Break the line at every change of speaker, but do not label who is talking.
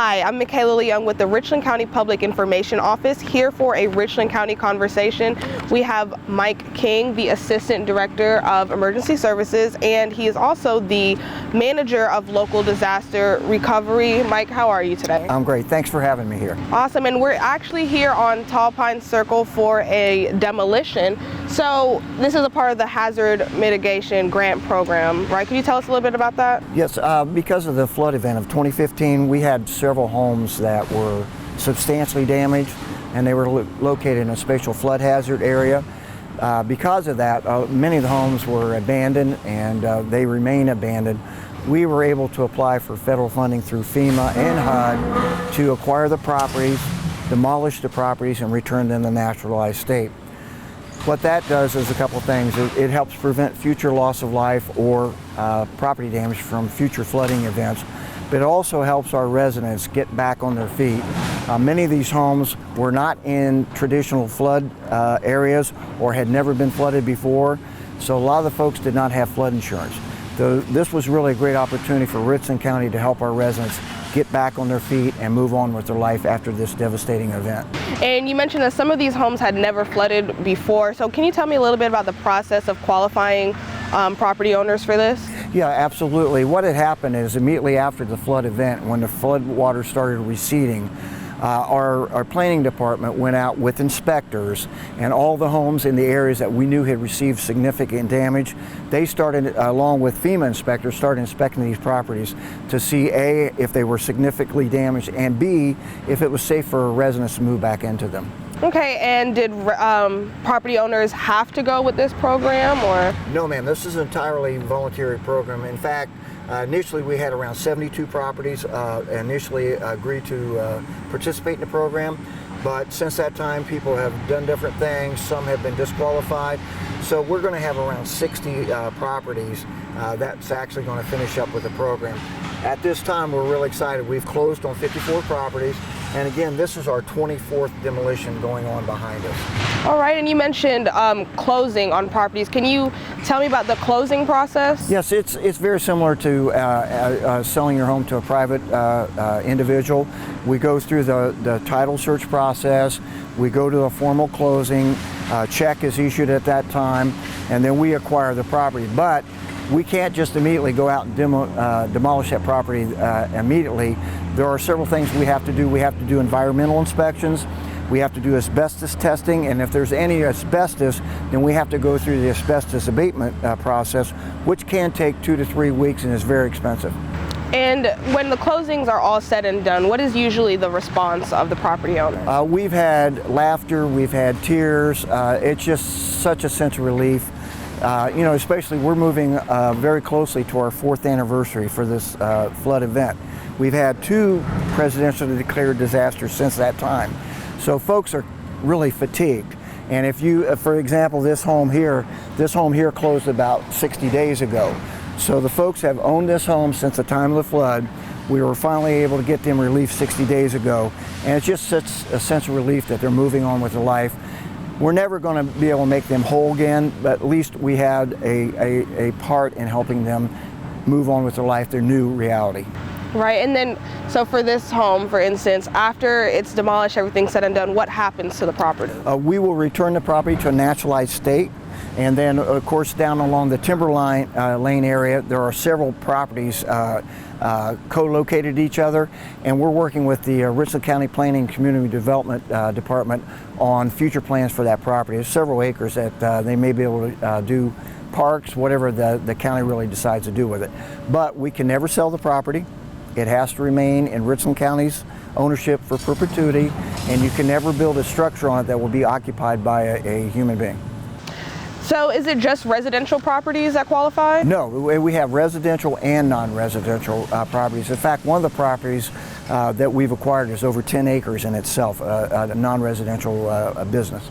Hi, I'm Michaela Leung with the Richland County Public Information Office, here for a Richland County conversation. We have Mike King, the Assistant Director of Emergency Services, and he is also the Manager of Local Disaster Recovery. Mike, how are you today?
I'm great. Thanks for having me here.
Awesome, and we're actually here on Tall Pine Circle for a demolition. So this is a part of the Hazard Mitigation Grant Program, right? Can you tell us a little bit about that?
Yes, because of the flood event of 2015, we had several homes that were substantially damaged, and they were located in a special flood hazard area. Because of that, many of the homes were abandoned, and they remain abandoned. We were able to apply for federal funding through FEMA and HUD to acquire the properties, demolish the properties, and return them to naturalized state. What that does is a couple things. It helps prevent future loss of life or property damage from future flooding events, but it also helps our residents get back on their feet. Many of these homes were not in traditional flood areas or had never been flooded before, so a lot of the folks did not have flood insurance. This was really a great opportunity for Richland County to help our residents get back on their feet and move on with their life after this devastating event.
And you mentioned that some of these homes had never flooded before, so can you tell me a little bit about the process of qualifying property owners for this?
Yeah, absolutely. What had happened is immediately after the flood event, when the flood water started receding, our planning department went out with inspectors, and all the homes in the areas that we knew had received significant damage, they started, along with FEMA inspectors, started inspecting these properties to see A, if they were significantly damaged, and B, if it was safe for residents to move back into them.
Okay, and did property owners have to go with this program, or?
No, ma'am, this is an entirely voluntary program. In fact, initially we had around 72 properties initially agreed to participate in the program, but since that time people have done different things, some have been disqualified, so we're going to have around 60 properties that's actually going to finish up with the program. At this time we're really excited. We've closed on 54 properties, and again, this is our 24th demolition going on behind us.
All right, and you mentioned closing on properties. Can you tell me about the closing process?
Yes, it's very similar to selling your home to a private individual. We go through the title search process, we go to a formal closing, check is issued at that time, and then we acquire the property. But we can't just immediately go out and demolish that property immediately. There are several things we have to do. We have to do environmental inspections. We have to do asbestos testing, and if there's any asbestos, then we have to go through the asbestos abatement process, which can take 2 to 3 weeks and is very expensive.
And when the closings are all said and done, what is usually the response of the property owners?
We've had laughter, we've had tears. It's just such a sense of relief. You know, especially we're moving very closely to our 4th anniversary for this flood event. We've had 2 presidentially declared disasters since that time. So folks are really fatigued. And if you, for example, this home here closed about 60 days ago. So the folks have owned this home since the time of the flood. We were finally able to get them relief 60 days ago. And it's just such a sense of relief that they're moving on with their life. We're never going to be able to make them whole again, but at least we had a part in helping them move on with their life, their new reality.
Right, and then, so for this home, for instance, after it's demolished, everything's said and done, what happens to the property?
We will return the property to a naturalized state, and then, of course, down along the timberline lane area, there are several properties co-located each other, and we're working with the Richland County Planning and Community Development Department on future plans for that property. There's several acres that they may be able to do parks, whatever the county really decides to do with it. But we can never sell the property. It has to remain in Richland County's ownership for perpetuity, and you can never build a structure on it that will be occupied by a human being.
So is it just residential properties that qualify?
No, we have residential and non-residential properties. In fact, one of the properties that we've acquired is over 10 acres in itself, a non-residential business.